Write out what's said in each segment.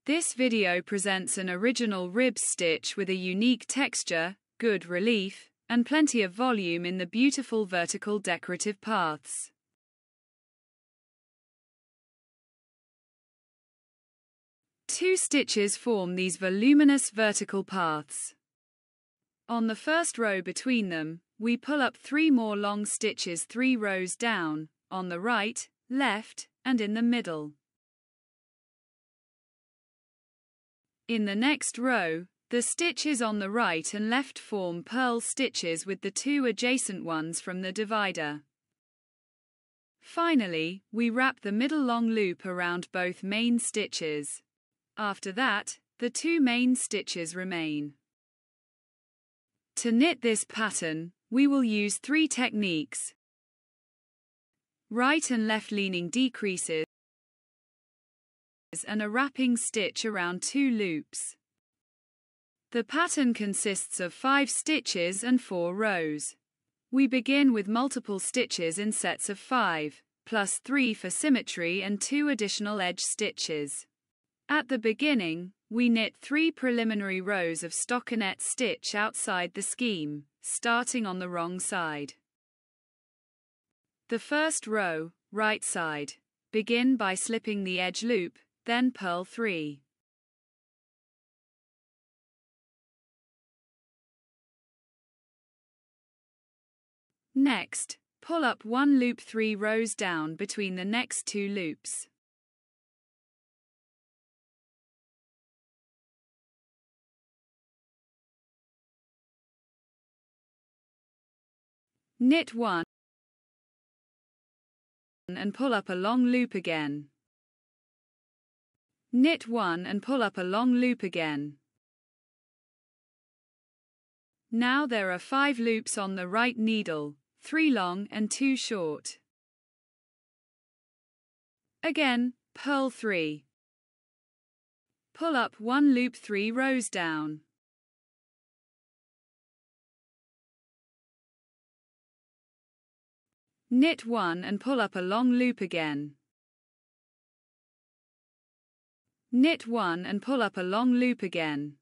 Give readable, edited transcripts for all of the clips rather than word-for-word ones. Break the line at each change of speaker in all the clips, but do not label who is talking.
This video presents an original rib stitch with a unique texture, good relief, and plenty of volume in the beautiful vertical decorative paths. Two stitches form these voluminous vertical paths. On the first row between them, we pull up 3 more long stitches 3 rows down, on the right, left, and in the middle. In the next row, the stitches on the right and left form purl stitches with the 2 adjacent ones from the divider. Finally, we wrap the middle long loop around both main stitches. After that, the 2 main stitches remain. To knit this pattern, we will use 3 techniques: right and left leaning decreases, and a wrapping stitch around 2 loops. The pattern consists of 5 stitches and 4 rows. We begin with multiple stitches in sets of 5, plus 3 for symmetry and 2 additional edge stitches. At the beginning, we knit 3 preliminary rows of stockinette stitch outside the scheme, starting on the wrong side. The first row, right side, begin by slipping the edge loop, then purl 3. Next, pull up 1 loop 3 rows down between the next 2 loops. Knit 1 and pull up a long loop again. Knit 1 and pull up a long loop again. Now there are 5 loops on the right needle, 3 long and 2 short. Again, purl 3. Pull up 1 loop 3 rows down. Knit 1 and pull up a long loop again. Knit 1 and pull up a long loop again.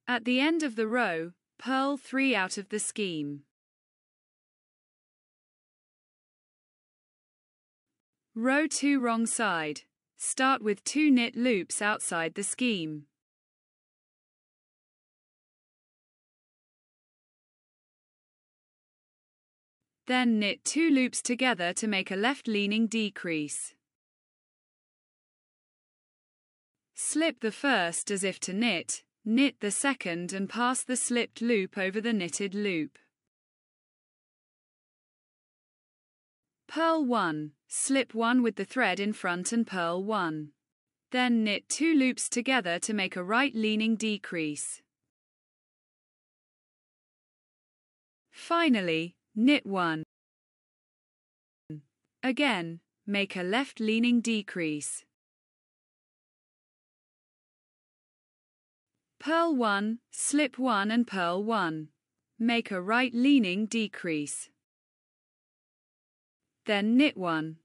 At the end of the row, purl 3 out of the scheme. Row 2 wrong side. Start with 2 knit loops outside the scheme. Then knit 2 loops together to make a left-leaning decrease. Slip the first as if to knit, knit the second and pass the slipped loop over the knitted loop. Purl 1, slip 1 with the thread in front and purl 1. Then knit 2 loops together to make a right-leaning decrease. Finally, knit 1. Again, make a left-leaning decrease. Purl 1, slip 1 and purl 1. Make a right-leaning decrease. Then knit 1.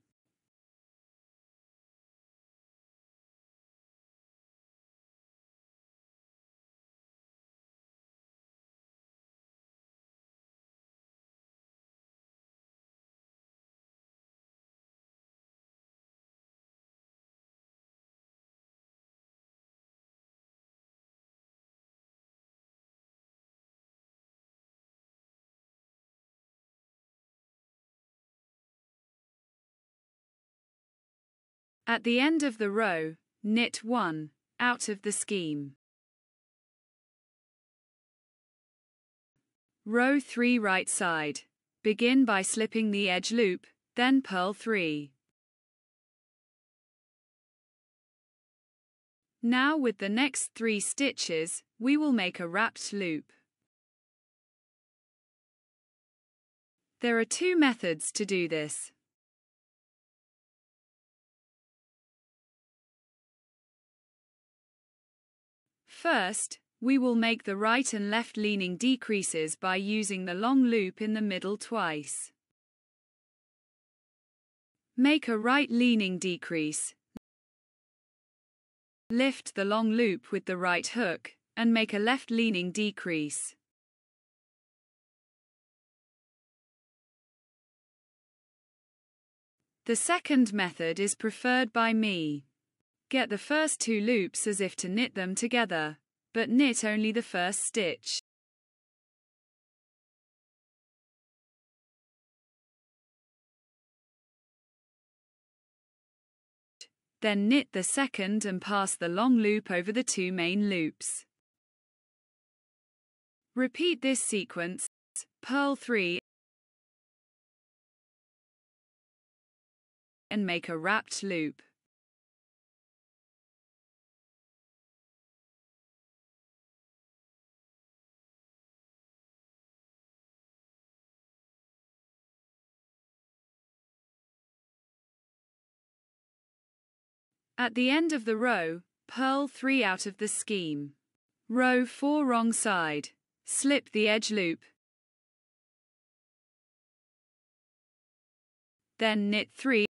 At the end of the row, knit 1 out of the scheme. Row 3 right side. Begin by slipping the edge loop, then purl 3. Now with the next 3 stitches, we will make a wrapped loop. There are 2 methods to do this. First, we will make the right and left leaning decreases by using the long loop in the middle twice. Make a right leaning decrease. Lift the long loop with the right hook, and make a left leaning decrease. The second method is preferred by me. Get the first 2 loops as if to knit them together, but knit only the first stitch. Then knit the second and pass the long loop over the 2 main loops. Repeat this sequence, purl 3 and make a wrapped loop. At the end of the row, purl 3 out of the skein. Row 4 wrong side. Slip the edge loop. Then knit 3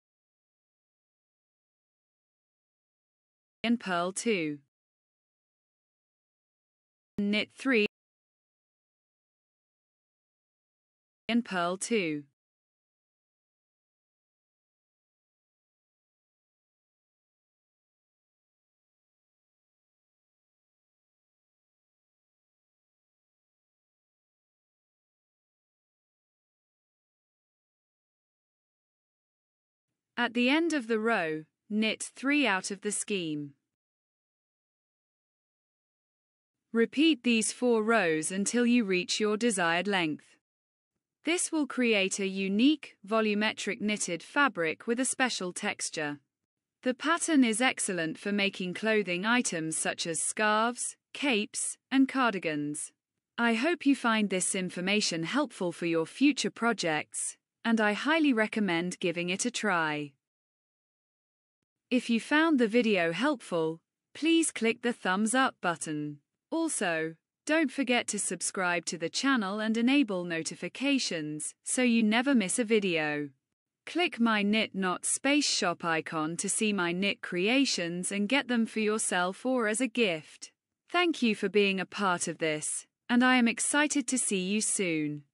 and purl 2. Knit 3 and purl 2. At the end of the row, knit 3 out of the skein. Repeat these 4 rows until you reach your desired length. This will create a unique, volumetric knitted fabric with a special texture. The pattern is excellent for making clothing items such as scarves, capes, and cardigans. I hope you find this information helpful for your future projects, and I highly recommend giving it a try. If you found the video helpful, please click the thumbs up button. Also, don't forget to subscribe to the channel and enable notifications so you never miss a video. Click my Knit Not Space Shop icon to see my knit creations and get them for yourself or as a gift. Thank you for being a part of this, and I am excited to see you soon.